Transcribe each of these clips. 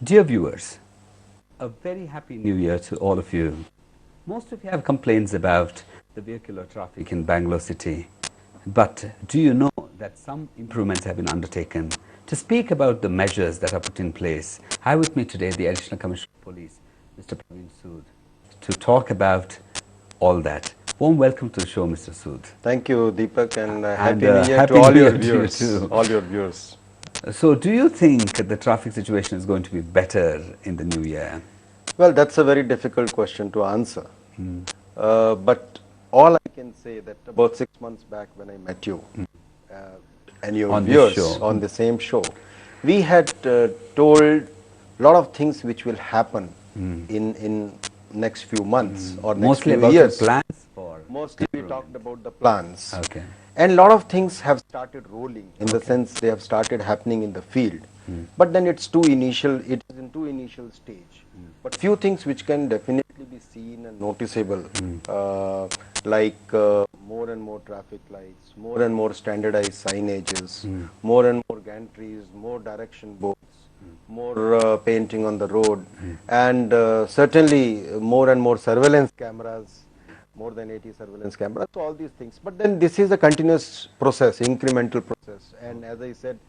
Dear viewers, a very happy new year to all of you. Most of you have complaints about the vehicular traffic in Bangalore city. But do you know that some improvements have been undertaken? To speak about the measures that are put in place, I have with me today the Additional Commissioner of Police, Mr. Praveen Sood, to talk about all that. Warm welcome to the show, Mr. Sood. Thank you, Deepak, and And Happy New Year to Happy all New your Year to you viewers. too. All your viewers. So, do you think the traffic situation is going to be better in the new year? Well, that's a very difficult question to answer. But all I can say that about 6 months back when I met you uh, and your On this viewers show. on the same show, we had told a lot of things which will happen in next few months or next Mostly few about years. the plans for Mostly we improvement. talked about the plans. Okay. And a lot of things have started rolling in the sense they have started happening in the field. But then it is in too initial stage. But few things which can definitely be seen and noticeable, like more and more traffic lights, more and more standardized signages, more and more gantries, more direction boards, more painting on the road, and certainly more and more surveillance cameras, more than 80 surveillance cameras, so all these things. But then this is a continuous process, incremental process, and as I said,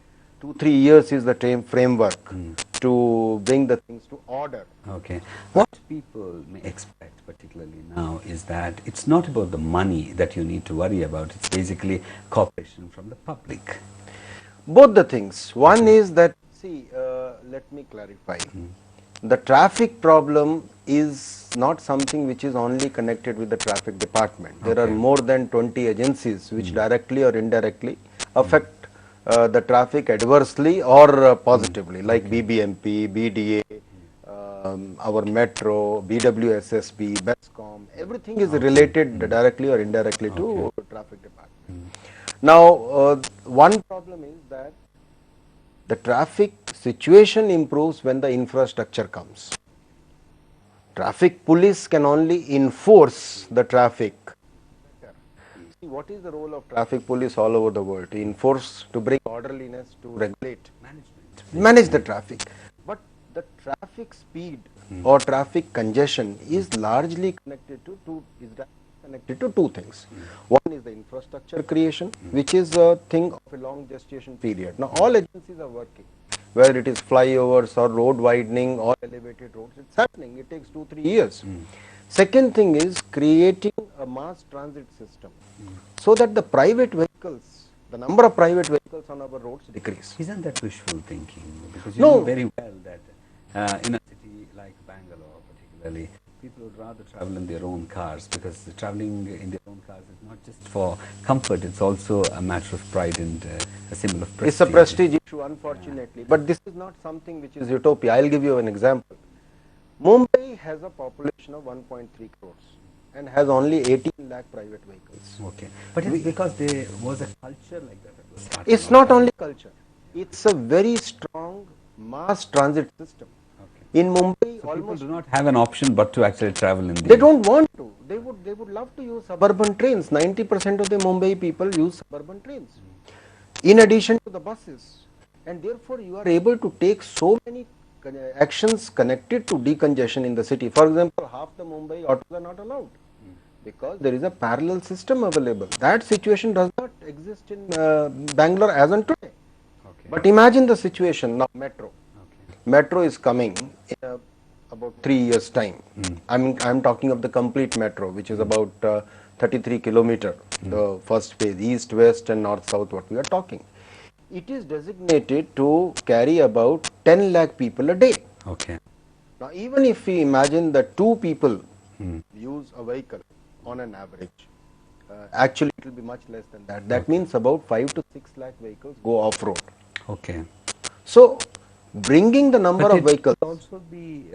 2-3 years is the framework to bring the things to order. Okay. What people may expect, particularly now, is that it's not about the money that you need to worry about. It's basically cooperation from the public. Both the things. One is that, see, let me clarify. The traffic problem is not something which is only connected with the traffic department. There are more than 20 agencies which directly or indirectly affect the traffic adversely or positively, like BBMP, BDA, our metro, BWSSB, BESCOM, everything is related directly or indirectly to traffic department. Now, one problem is that the traffic situation improves when the infrastructure comes. Traffic police can only enforce the traffic. See, what is the role of traffic police all over the world? To enforce, to bring orderliness, to regulate, manage the traffic. But the traffic speed or traffic congestion is largely connected to two things. One is the infrastructure creation, which is a thing of a long gestation period. Now all agencies are working, whether it is flyovers or road widening or elevated roads, it's happening. It takes 2-3 years. Second thing is creating a mass transit system so that the private vehicles, the number of private vehicles on our roads decrease. Isn't that wishful thinking? Because you No. know very well that in a city like Bangalore, particularly, people would rather travel in their own cars, because traveling in their own cars is not just for comfort, it's also a matter of pride and a symbol of prestige. It's a prestige issue, unfortunately. But this is not something which is utopia. I'll give you an example. Mumbai has a population of 1.3 crores and has only 18 lakh private vehicles. Okay. But it's because there was a culture like that at the start. It's not only culture. It's a very strong mass transit system. Okay. In Mumbai, So people almost do not have an option but to actually travel in they don't want to. They would love to use suburban trains. 90% of the Mumbai people use suburban trains, in addition to the buses, and therefore you are able to take so many actions connected to decongestion in the city. For example, half the Mumbai autos are not allowed because there is a parallel system available. That situation does not exist in Bangalore as on today. Okay. But imagine the situation now. Metro. Okay. Metro is coming in about 3 years time. I'm talking of the complete metro, which is about 33 kilometer, the first phase, east, west and north, south, what we are talking. It is designated to carry about 10 lakh people a day. Okay. Now even if we imagine that 2 people use a vehicle on an average, actually it will be much less than that. That means about 5 to 6 lakh vehicles go off road. Okay. So bringing the number of vehicles could also be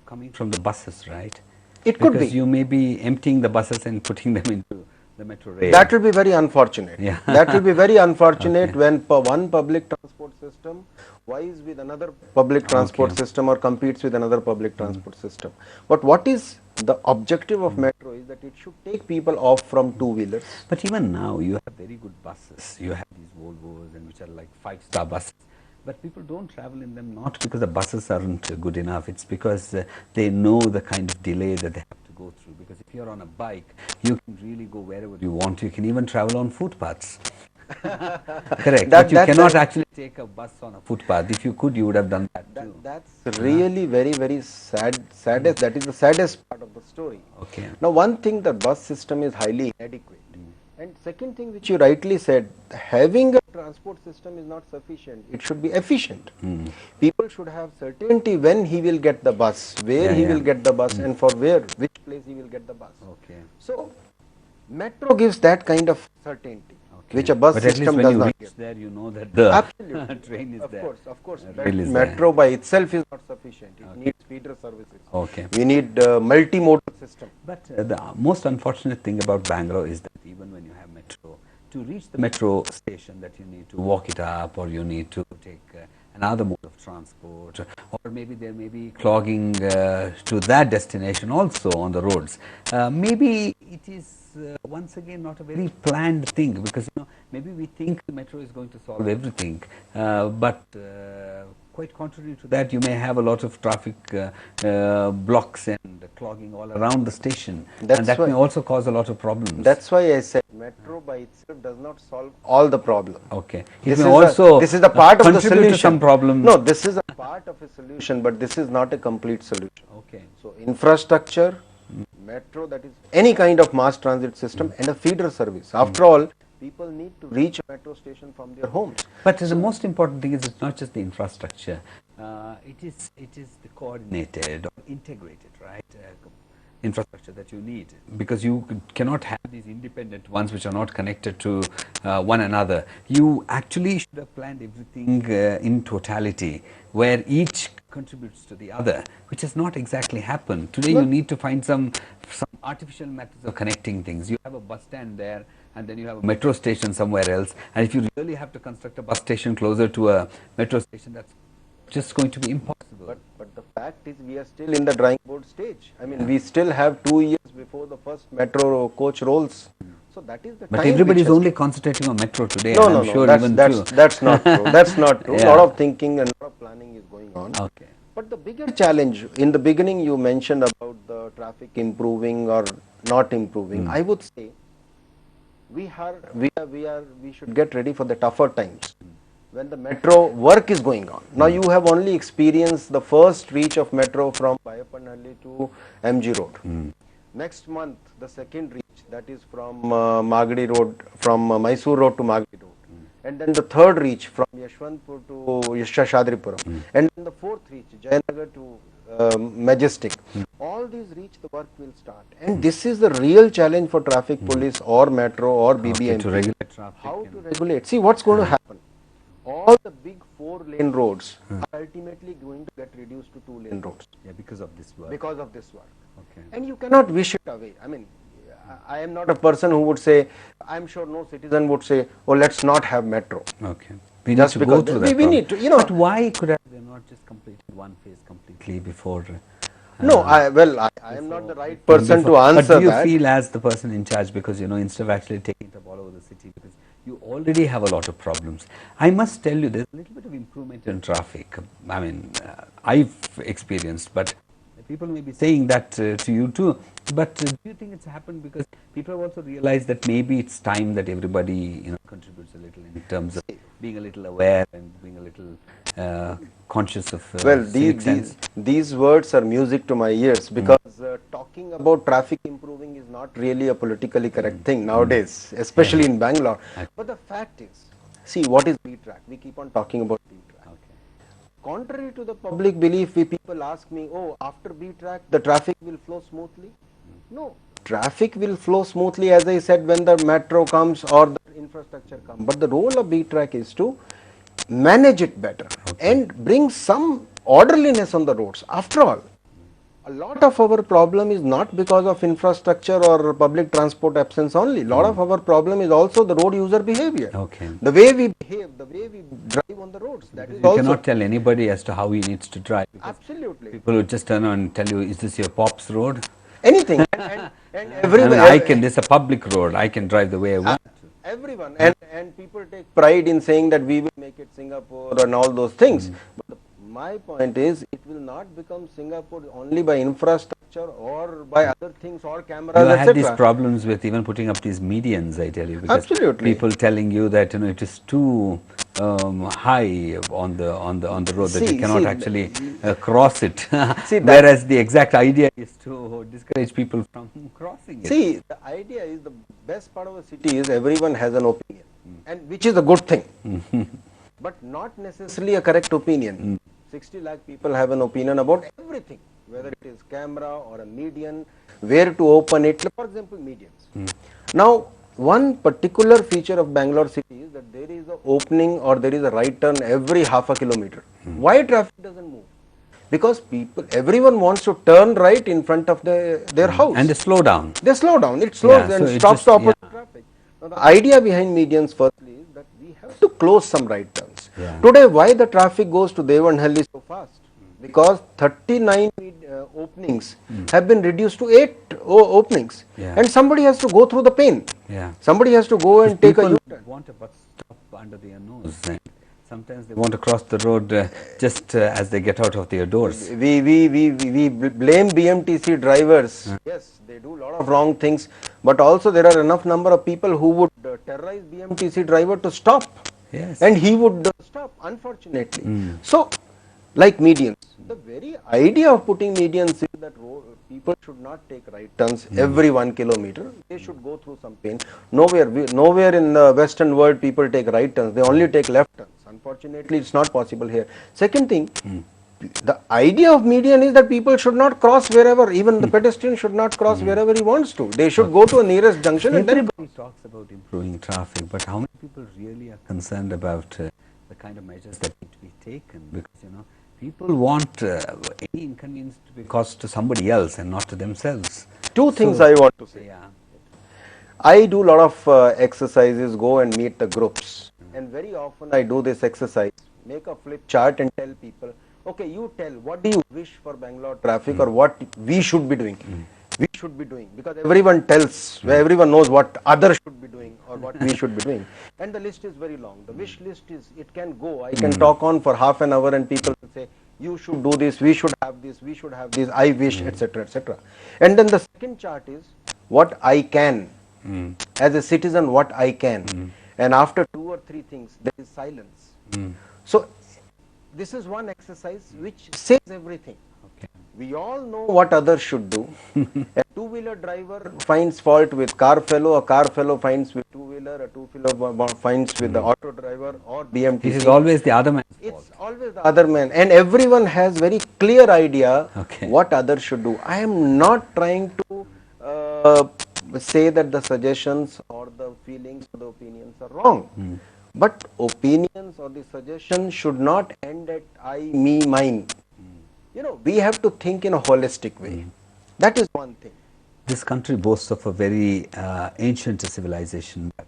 coming from the buses, right? It could Because be. you may be emptying the buses and putting them into the metro rail. That will be very unfortunate. Yeah. That will be very unfortunate Okay. when one public transport system vies with another public transport system or competes with another public transport system. But what is the objective of metro is that it should take people off from two-wheelers. But even now, you have very good buses. You have these Volvos, and which are like 5-star buses. But people don't travel in them not because the buses aren't good enough. It's because they know the kind of delay that they have to go through. Because if you're on a bike, you can really go wherever you want. You can even travel on footpaths. Correct. But you cannot actually take a bus on a footpath. If you could, you would have done that too. That's really very, very saddest. That is the saddest part of the story. Okay. Now, one thing, the bus system is highly inadequate. And second thing, which you rightly said, having a transport system is not sufficient. It should be efficient. People should have certainty when he will get the bus, where he will get the bus, and for which place he will get the bus. Okay. So, metro gives that kind of certainty, which a bus system does not give. There, you know that the Absolutely. train is there. Of course. Metro by itself is not sufficient. It needs feeder services. Okay. We need multimodal system. But the most unfortunate thing about Bangalore is that even when you have metro, to reach the metro station, that you need to walk it up, or you need to take another mode of transport, or maybe there may be clogging to that destination also on the roads. Maybe it is once again not a very planned thing, because maybe we think the metro is going to solve everything, but quite contrary to that, you may have a lot of traffic blocks and clogging all around the station, and that may also cause a lot of problems. That's why I said metro by itself does not solve all the problem. Okay. This is a part of the solution. To some problems. No, this is a part of a solution, but this is not a complete solution. Okay. So infrastructure, metro, that is any kind of mass transit system, and a feeder service. After all, people need to reach a metro station from their homes. But the most important thing is it's not just the infrastructure. It is the coordinated or integrated, right? Infrastructure that you need, because you cannot have these independent ones which are not connected to one another. You actually should have planned everything in totality, where each contributes to the other, which has not exactly happened. Today you need to find some artificial methods of connecting things. You have a bus stand there, and then you have a metro station somewhere else, and if you really have to construct a bus station closer to a metro station, that's just going to be impossible. But the fact is, we are still in the drawing board stage. I mean, we still have 2 years before the first metro coach rolls. So that is the time. But everybody is only concentrating on metro today. No, that's not true. That's not true. A lot of thinking and a lot of planning is going on. Okay. But the bigger challenge, in the beginning you mentioned about the traffic improving or not improving. I would say we should get ready for the tougher times, when the metro work is going on. Now you have only experienced the first reach of metro from Bayapanhalli to MG Road. Next month, the second reach, that is from Magadi Road, from Mysore Road to Magadi Road. And then the third reach from Yashwantpur to Shadripuram. And then the fourth reach, Jayanagar to Majestic. All these reach, the work will start. And this is the real challenge for traffic police or metro or BBMP. To regulate traffic. How to regulate? See, what's going to happen? All the big 4-lane roads are ultimately going to get reduced to 2-lane roads. Yeah, because of this work. Because of this work. Okay. And you cannot wish it away. I mean, I am not a person who would say, I am sure no citizen would say, oh, let's not have metro. Okay. We need to go through that. We need to, But why could they not just completed one phase completely before? No, I am not the right person to answer that. But do you feel as the person in charge, because instead of actually taking it up all over the city, because you already have a lot of problems. I must tell you, there's a little bit of improvement in traffic. I mean, I've experienced, but people may be saying that to you too. But do you think it's happened because people have also realized that maybe it's time that everybody contributes a little in terms of being a little aware and being a little conscious of these words are music to my ears, because talking about traffic improving is not really a politically correct thing nowadays, especially in Bangalore. But the fact is, see, what is B-track? We keep on talking about B-track. Contrary to the public belief, people ask me, oh, after B-track the traffic will flow smoothly. No, traffic will flow smoothly, as I said, when the metro comes or the infrastructure comes. But the role of B-track is to manage it better and bring some orderliness on the roads. After all, a lot of our problem is not because of infrastructure or public transport absence only. A lot of our problem is also the road user behavior. The way we behave, the way we drive on the roads. That is you cannot tell anybody as to how he needs to drive. Absolutely. People would just turn on and tell you, is this your pop's road? Anything. and everywhere. This is a public road. I can drive the way I want. everyone, and people take pride in saying that we will make it Singapore and all those things. But my point is, it will not become Singapore only by infrastructure or by other things or cameras, I had these etc. problems with even putting up these medians, I tell you, because Absolutely. people telling you that it is too high on the road that you cannot actually cross it. See, Whereas the exact idea is to discourage people from crossing it. see, the idea is, the best part of a city is everyone has an opinion, and which is a good thing, but not necessarily a correct opinion. 60 lakh people have an opinion about everything, whether it is camera or a median, where to open it. For example, medians. Now, one particular feature of Bangalore city is that there is a opening or there is a right turn every half a kilometer. Why traffic doesn't move? Because everyone wants to turn right in front of their house. And they slow down. They slow down. It slows and so it stops just- the opposite traffic. Now, the idea behind medians firstly is that we have to close some right turns. Yeah. Today, why the traffic goes to Devanhalli so fast? Because 39 openings have been reduced to 8 openings. Yeah. And somebody has to go through the pain. Yeah. Somebody has to go and take a People U-turn. want a bus stop under their nose. And sometimes they want to cross the road just as they get out of their doors. We blame BMTC drivers. Yes, they do a lot of wrong things, but also there are enough number of people who would terrorize BMTC driver to stop. Yes. And he would stop, unfortunately. So, like medians, the very idea of putting medians is that people should not take right turns every 1 kilometer. They should go through some pain. Nowhere in the Western world people take right turns. They only take left turns. Unfortunately, it's not possible here. Second thing, the idea of median is that people should not cross wherever, even the pedestrian should not cross wherever he wants to. They should go to a nearest junction and then. Everybody talks about improving traffic, but how many people really are concerned about the kind of measures that need to be taken? Because people want any inconvenience to be caused to somebody else and not to themselves. Two things I want to say. Yeah. I do a lot of exercises, go and meet the groups, and very often I do this exercise, make a flip chart and tell people, okay, you tell, what do you wish for Bangalore traffic or what we should be doing? We should be doing, because everyone tells, everyone knows what others should be doing or what we should be doing, and the list is very long. The wish list is, it can go, I can talk on for half an hour and people will say, you should do this, we should have this, we should have this, I wish, etc., etc. And then the second chart is what I can, as a citizen, what I can, and after 2 or 3 things there is silence. So this is one exercise which says everything. Okay. We all know what others should do. A two-wheeler driver finds fault with car fellow, a car fellow finds with two-wheeler, a two-wheeler finds with the auto driver or BMTC. This is always the other man's fault. It's always the other man, and everyone has very clear idea what others should do. I am not trying to say that the suggestions or the feelings or the opinions are wrong, but opinions or the suggestions should not end at I, me, mine. We have to think in a holistic way. That is one thing. This country boasts of a very ancient civilization, but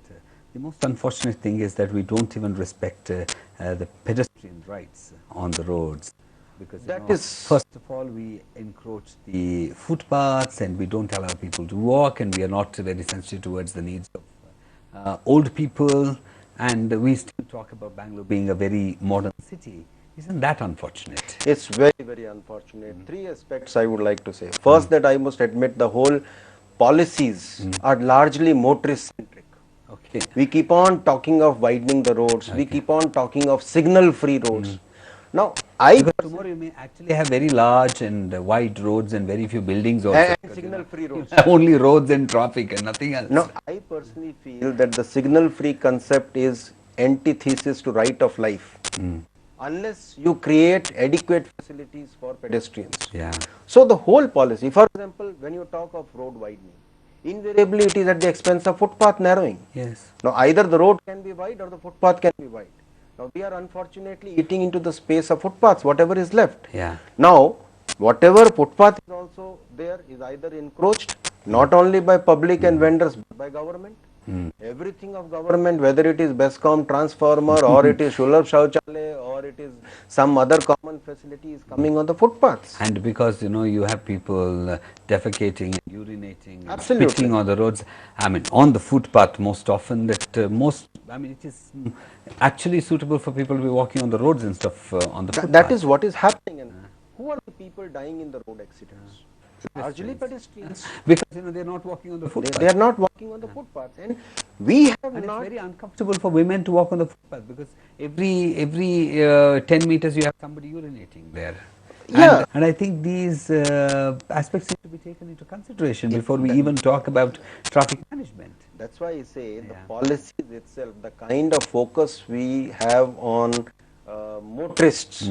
the most unfortunate thing is that we don't even respect the pedestrian rights on the roads. Because That is first of all, we encroach the footpaths and we don't allow people to walk, and we are not very sensitive towards the needs of old people, and we still talk about Bangalore being a very modern city. Isn't that unfortunate? It's very, very unfortunate. 3 aspects I would like to say. First, that I must admit the whole policies are largely motorist centric. Okay. We keep on talking of widening the roads. We keep on talking of signal free roads. Now, Because tomorrow you may actually have very large and wide roads and very few buildings also. and signal free roads. Only roads and traffic and nothing else. Now, I personally feel that the signal free concept is antithesis to right of life. Unless you create adequate facilities for pedestrians. Yeah. So the whole policy, for example, when you talk of road widening, invariably it is at the expense of footpath narrowing. Yes. Now either the road can be wide or the footpath can be wide. Now we are unfortunately eating into the space of footpaths, whatever is left. Yeah. Now whatever footpath is also there is either encroached not only by public and vendors but by government. Everything of government, whether it is Bescom transformer or it is Shulabh Shauchale or it is some other common facility is coming on the footpaths. And because you have people defecating and urinating and Absolutely. spitting on the roads, I mean on the footpath most often, that it is actually suitable for people to be walking on the roads instead of on the footpath. That is what is happening. And who are the people dying in the road accidents? Largely pedestrians. Because they're not walking on the footpath. They are not walking on the footpaths, and we have And not. it's very uncomfortable for women to walk on the footpath because every 10 meters you have somebody urinating there. Yeah. And I think these aspects need to be taken into consideration before we even talk about traffic management. That's why I say the policies itself, the kind of focus we have on motorists,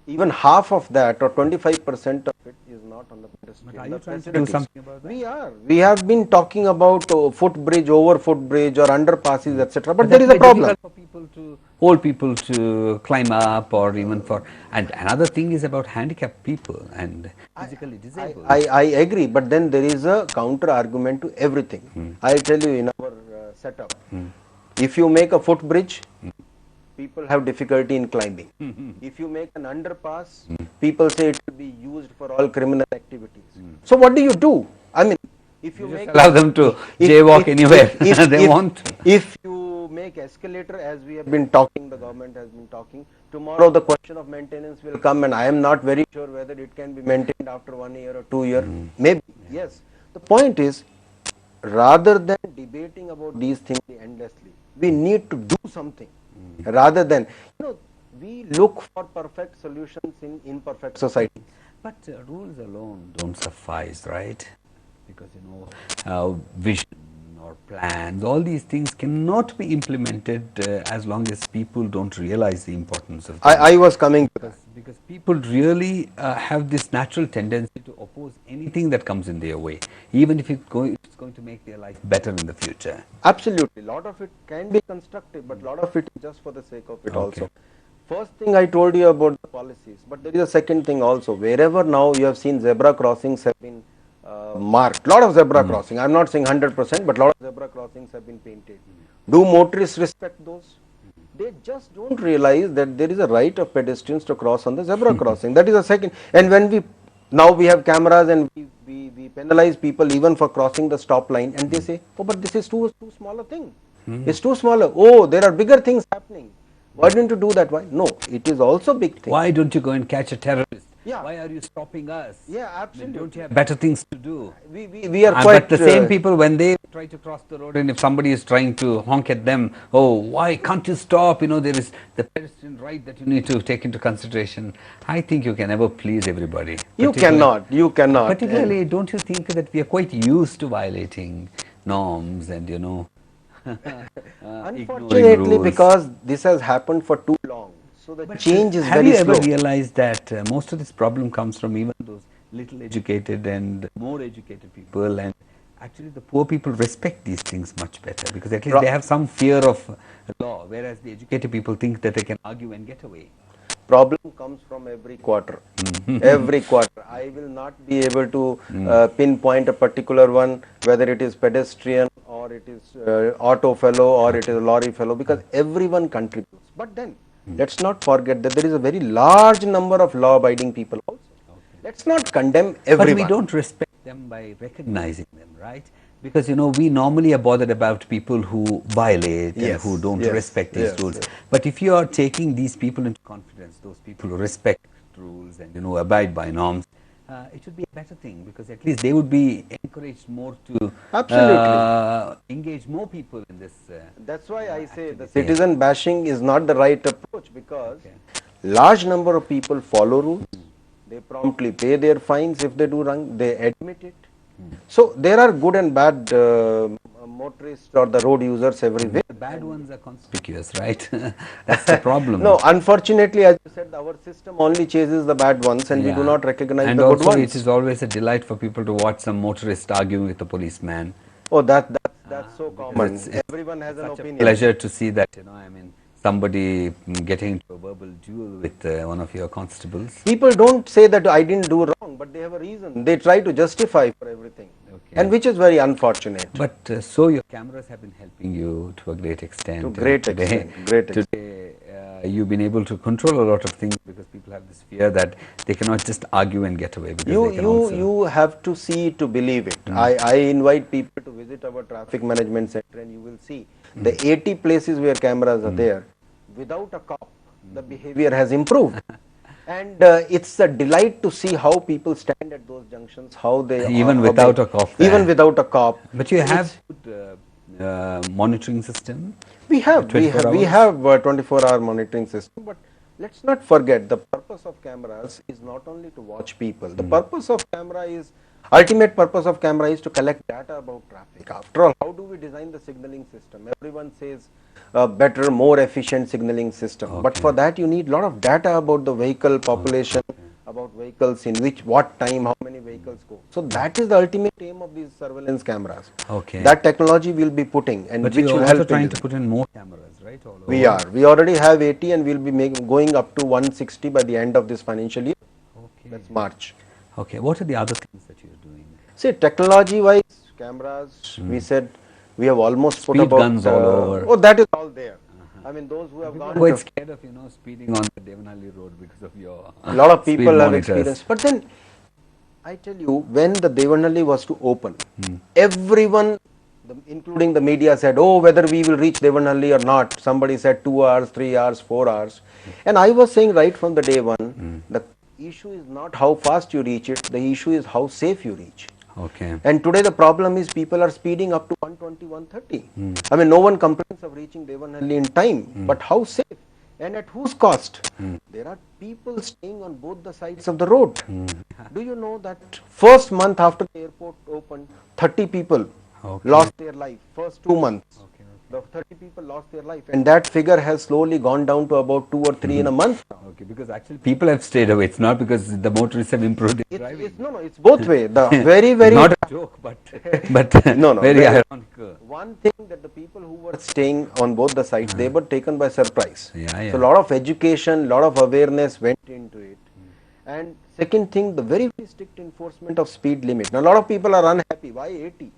even half of that or 25% of it is not on the pedestrian. But are you trying to do something about that? We are. We have been talking about footbridge, over footbridge or underpasses, etc. But there is a problem. For people to hold people to climb up, or even for, and another thing is about handicapped people and physically disabled. I agree, but then there is a counter argument to everything. I'll tell you in our setup. If you make a footbridge, people have difficulty in climbing. If you make an underpass, people say it will be used for all criminal activities. So what do? I mean, if you make allow them to jaywalk anywhere they want. If you make escalator, as we have been talking, the government has been talking, tomorrow the question of maintenance will come, and I am not very sure whether it can be maintained after 1 year or 2 years. Maybe, yes. The point is, rather than debating about these things endlessly, we need to do something. Rather than, we look for perfect solutions in imperfect society. But rules alone don't suffice, right? Because vision or plans, all these things cannot be implemented as long as people don't realize the importance of them. I was coming to that. Because people really have this natural tendency to oppose anything that comes in their way, even if it's going to make their life better in the future. Absolutely. A lot of it can be constructive, but a lot of it is just for the sake of it also. First thing I told you about the policies, but there is a second thing also. Wherever now you have seen zebra crossings have been marked, lot of zebra crossing. I'm not saying 100%, but lot of zebra crossings have been painted. Do motorists respect those? They just don't realize that there is a right of pedestrians to cross on the zebra crossing. That is a second. And when we have cameras and we penalize people even for crossing the stop line, and they say, oh, but this is too small a thing. It's too small. Oh, there are bigger things happening. Why don't you do that? Why? No, it is also big thing. Why don't you go and catch a terrorist? Yeah. Why are you stopping us? Yeah, absolutely. Don't you have better things to do? We are quite. But the same people, when they try to cross the road, and if somebody is trying to honk at them, oh, why can't you stop? There is the pedestrian right that you need to take into consideration. I think you can never please everybody. You cannot. Particularly, don't you think that we are quite used to violating norms and unfortunately, because this has happened for too long, so the change is very slow. Have you ever realized that most of this problem comes from even those little educated and more educated people, and actually the poor people respect these things much better because at least they have some fear of law, whereas the educated people think that they can argue and get away. Problem comes from every quarter. Every quarter. I will not be able to pinpoint a particular one, whether it is pedestrian or it is auto fellow or it is a lorry fellow, because everyone contributes. But then, let's not forget that there is a very large number of law-abiding people also. Let's not condemn everyone. But we don't respect them by recognizing them, right? Because we normally are bothered about people who violate and who don't respect these rules. But if you are taking these people into confidence, those people who respect rules and abide by norms, it would be a better thing, because at least they would be encouraged more to engage more people in this. That's why I say the citizen bashing is not the right approach, because large number of people follow rules. They promptly pay their fines if they do wrong. They admit it. So there are good and bad motorists or the road users everywhere. The bad ones are conspicuous, right? That's the problem. No, unfortunately, as you said, our system only chases the bad ones, and we do not recognize the good ones. And also, it is always a delight for people to watch some motorist arguing with a policeman. Oh, that's so common. Everyone has an opinion. Pleasure to see that, somebody getting into a verbal duel with one of your constables. People don't say that I didn't do wrong, but they have a reason. They try to justify for everything. Okay. and which is very unfortunate. But so your cameras have been helping you to a great extent. To great extent, great extent. Today, you've been able to control a lot of things because people have this fear that they cannot just argue and get away. Because they can also You have to see it to believe it. I invite people to visit our traffic management center, and you will see the 80 places where cameras are there. Without a cop, the behavior has improved. And it's a delight to see how people stand at those junctions, how they even without a cop. Even without a cop. But you have monitoring system. We have 24-hour monitoring system, but let's not forget the purpose of cameras is not only to watch people. The purpose of camera is, ultimate purpose of camera is to collect data about traffic. After all, how do we design the signaling system? Everyone says better, more efficient signaling system. But for that you need a lot of data about the vehicle population, about vehicles in what time, how many vehicles go. So that is the ultimate aim of these surveillance cameras. That technology will be putting, and but which you will are help. also trying to put in more cameras, right? All over. We are. We already have 80, and we'll be going up to 160 by the end of this financial year. That's March. Okay. What are the other things that you're doing? See, technology-wise, cameras. We said we have almost put Speed about guns all over. Oh, that is all there. I mean, those who have People gone. are quite scared of speeding on the Devanhalli road because of your. A lot of people have monitors. experience. But then, I tell you, when the Devanhalli was to open, everyone, including the media, said, "Oh, whether we will reach Devanhalli or not." Somebody said 2 hours, 3 hours, 4 hours, and I was saying right from the day one, the issue is not how fast you reach it. The issue is how safe you reach. And today the problem is people are speeding up to 120, 130. I mean, no one complains of reaching Devanhalli in time, but how safe and at whose cost? There are people staying on both the sides of the road. Do you know that first month after the airport opened, 30 people lost their life, first 2 months. The 30 people lost their life, and that figure has slowly gone down to about 2 or 3 in a month. Because actually people have stayed away. It's not because the motorists have improved in driving. No, it's both way. The very not a joke, but very ironic. One thing that the people who were staying on both the sides, they were taken by surprise. So a lot of education, lot of awareness went into it. And second thing, the very strict enforcement of speed limit. Now a lot of people are unhappy. Why 80?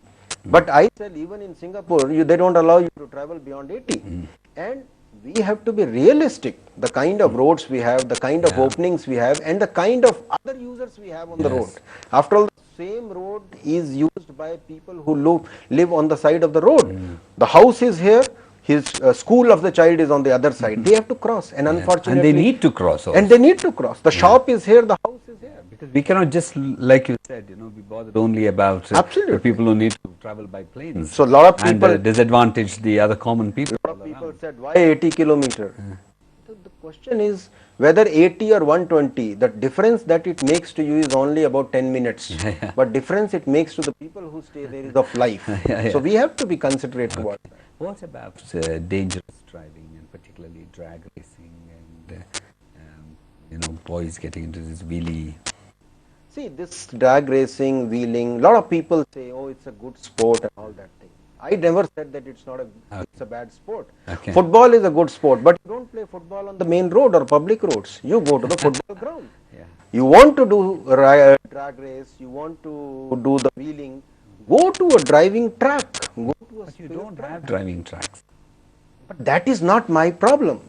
But I said even in Singapore, they don't allow you to travel beyond 80. And we have to be realistic. The kind of roads we have, the kind of openings we have, and the kind of other users we have on the road. After all, the same road is used by people who live on the side of the road. The house is here. His school of the child is on the other side. They have to cross, and unfortunately, and they need to cross also. And they need to cross. The shop is here, the house is here. Because we cannot just, like you said, be bothered only about the people who need to travel by planes. So a lot of people and disadvantage the other common people. A lot of people said, why 80 kilometer? So the question is whether 80 or 120, the difference that it makes to you is only about 10 minutes. But difference it makes to the people who stay there is of life. So we have to be considerate towards that. What about dangerous driving, and particularly drag racing and boys getting into this wheelie? See, this drag racing, wheeling, lot of people say, oh, it's a good sport and all that thing. I never said that it's a bad sport. Football is a good sport, but you don't play football on the main road or public roads. You go to the football ground. You want to do drag race, you want to do the wheeling, go to a driving track. But you don't have driving tracks. But that is not my problem.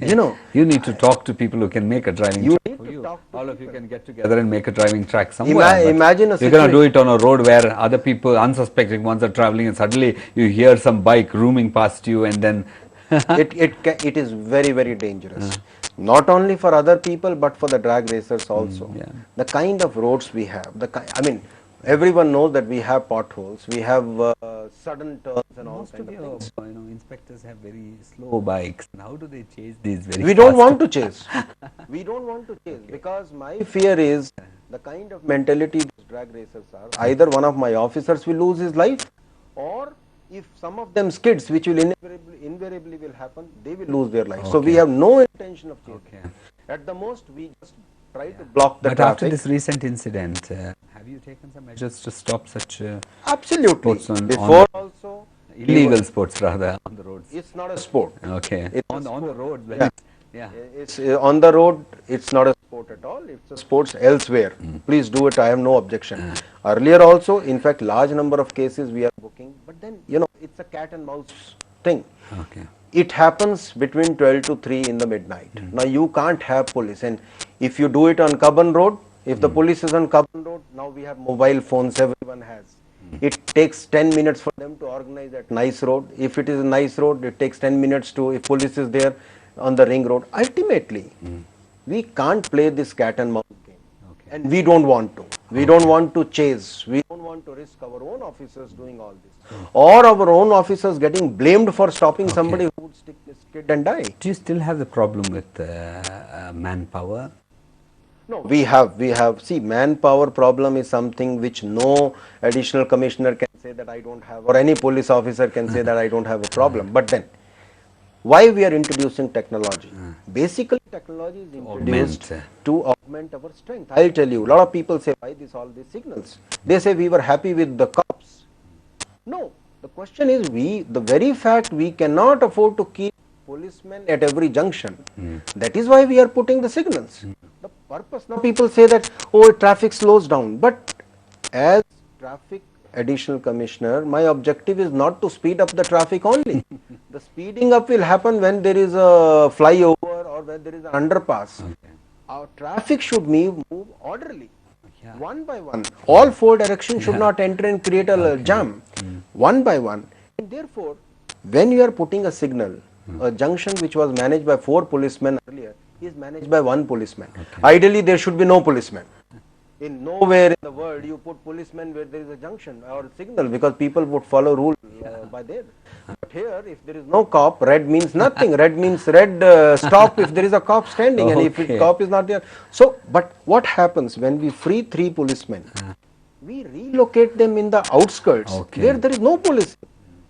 You need to talk to people who can make a driving track for you. All of you can get together and make a driving track somewhere. Imagine you cannot do it on a road where other people, unsuspecting ones, are traveling, and suddenly you hear some bike rooming past you, and then it is very, very dangerous. Not only for other people, but for the drag racers also. The kind of roads we have, everyone knows that we have potholes, we have sudden turns and all kinds of things. Inspectors have very slow bikes. And how do they chase these very We don't want to chase. We don't want to chase because my fear is the kind of mentality these drag racers are. Either one of my officers will lose his life, or if some of them skids, which will invariably will happen, they will lose their life. So we have no intention of chasing. At the most, we just try to block the traffic. But after this recent incident, have you taken some measures to stop such absolutely sports before also illegal sports rather on the roads? It's not a sport. It's on the road. It's on the road. It's not a sport. sport at all. It's a sports elsewhere. Please do it. I have no objection. Earlier also, in fact, large number of cases we are booking. But then, it's a cat and mouse thing. Okay. It happens between 12 to 3 in the midnight. Now you can't have police, and if you do it on Cubbon Road, if the police is on Cubbon Road, now we have mobile phones, everyone has. It takes 10 minutes for them to organize at Nice Road. If it is a Nice Road, it takes 10 minutes to, if police is there on the Ring Road. Ultimately, we can't play this cat and mouse game. Okay. And we don't want to. We don't want to chase. We don't want to risk our own officers doing all this. Or our own officers getting blamed for stopping somebody who would stick this kid and die. Do you still have the problem with manpower? No, we have, see, manpower problem is something which no additional commissioner can say that I don't have, or any police officer can say that I don't have a problem. But then, why we are introducing technology? Basically, technology is introduced to augment our strength. I'll tell you, a lot of people say, why all these signals? They say we were happy with the cops. No, the question is, the very fact we cannot afford to keep policemen at every junction. That is why we are putting the signals. The purpose, now people say that, oh, traffic slows down. But as traffic additional commissioner, my objective is not to speed up the traffic only. The speeding up will happen when there is a flyover or when there is an underpass. Okay. Our traffic should move orderly, one by one. Yeah. All four directions should not enter and create a jam, one by one. And therefore, when you are putting a signal, a junction which was managed by 4 policemen earlier is managed by 1 policeman. Okay. Ideally, there should be no policeman. In nowhere in the world you put policemen where there is a junction or signal, because people would follow rule by there. But here, if there is no cop, red means nothing. Red means red, stop if there is a cop standing, and if the cop is not there. So, but what happens when we free 3 policemen? We relocate them in the outskirts where there is no police.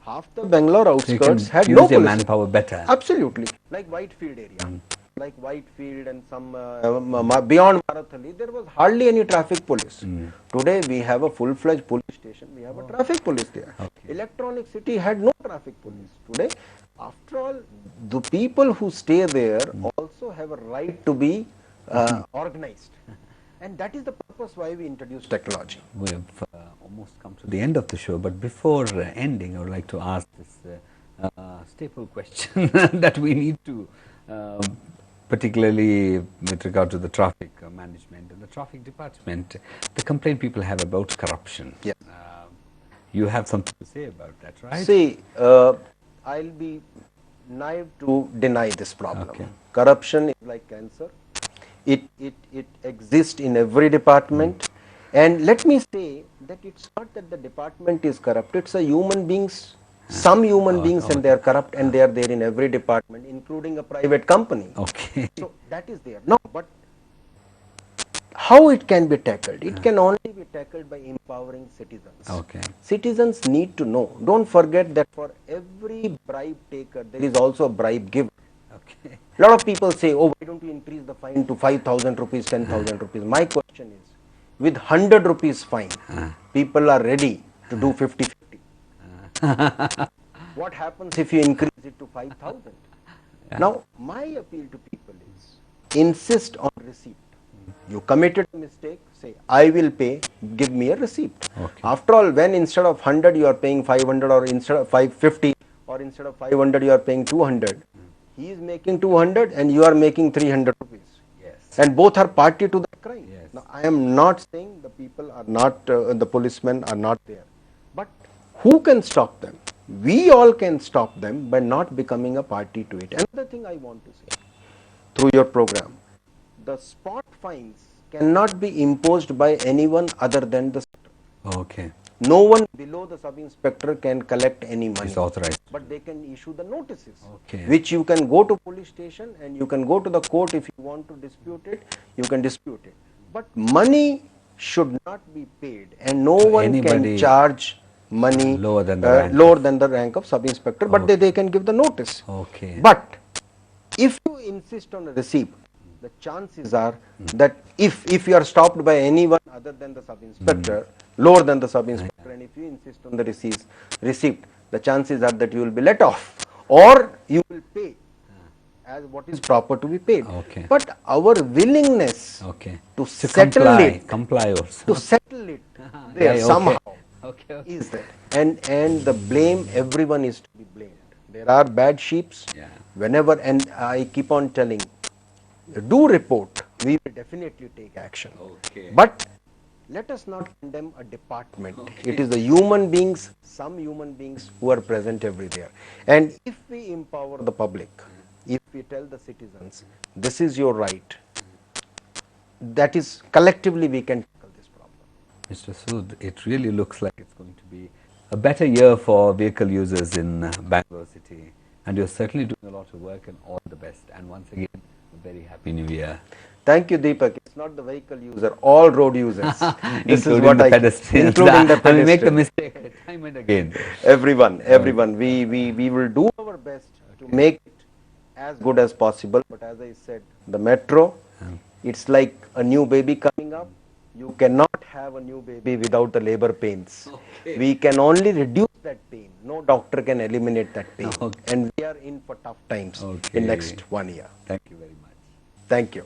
Half the Bangalore outskirts had no police. Manpower better. Absolutely. Like Whitefield area. Like Whitefield and some beyond Marathali, there was hardly any traffic police. Today we have a full-fledged police station. We have a traffic police there. Okay. Electronic City had no traffic police. Today, after all, the people who stay there also have a right to be organized. And that is the purpose why we introduced technology. We have almost come to the end of the show, but before ending, I would like to ask this staple question that we need to, particularly with regard to the traffic management and the traffic department, the complaint people have about corruption. Yes. You have something to say about that, right? See, I'll be naive to deny this problem. Okay. Corruption is like cancer. It exists in every department, and let me say that it's not that the department is corrupt, it's a human beings, some human beings and they are corrupt, and they are there in every department, including a private company. Okay. So that is there. No, but how it can be tackled? It can only be tackled by empowering citizens. Okay. Citizens need to know. Don't forget that for every bribe taker, there is also a bribe giver. Okay. A lot of people say, oh, why don't you increase the fine to 5,000 rupees, 10,000 rupees? My question is, with 100 rupees fine, people are ready to do 50-50. What happens if you increase it to 5,000? Now, my appeal to people is, insist on receipt. You committed a mistake, say, I will pay, give me a receipt. Okay. After all, when instead of 100 you are paying 500, or instead of 550, or instead of 500 you are paying 200, he is making 200 and you are making 300 rupees. Yes. And both are party to the crime. Yes. Now, I am not saying the people are not, the policemen are not there. But who can stop them? We all can stop them by not becoming a party to it. Another thing I want to say, through your program, the spot fines cannot be imposed by anyone other than the sector. Okay. No one below the sub-inspector can collect any money. It's authorized. But they can issue the notices, Okay. which you can go to police station and you can go to the court if you want to dispute it, you can dispute it. But money should not be paid, and no one anybody can charge money lower than the rank of sub-inspector, but they can give the notice. Okay. But if you insist on a receipt, the chances are that if you are stopped by anyone other than the sub-inspector, lower than the sub-inspector, and if you insist on the receipt, the chances are that you will be let off, or you will pay as what is proper to be paid. Okay. But our willingness Okay. to To settle comply, it, comply also. to settle it there Yeah, somehow Okay. Okay. is that. And the blame, everyone is to be blamed. There are bad sheeps. Yeah. Whenever, and I keep on telling, do report, we will definitely take action. Okay. But let us not condemn a department. Okay. It is the human beings, some human beings who are present everywhere. And if we empower the public, if we tell the citizens, this is your right, that is collectively we can tackle this problem. Mr. Sood, it really looks like it's going to be a better year for vehicle users in Bangalore city. And you're certainly doing a lot of work, and all the best. And once again, a very happy new year. Thank you, Deepak. It's not the vehicle user, all road users. This is Including what the I, pedestrians. including the I will make the pedestrians. mistake time and again. Everyone. We will do our best to make it as good as possible. But as I said, the metro, it's like a new baby coming up. You cannot have a new baby without the labor pains. Okay. We can only reduce that pain. No doctor can eliminate that pain. Okay. And we are in for tough times Okay. in next 1 year. Thank you very much. Thank you.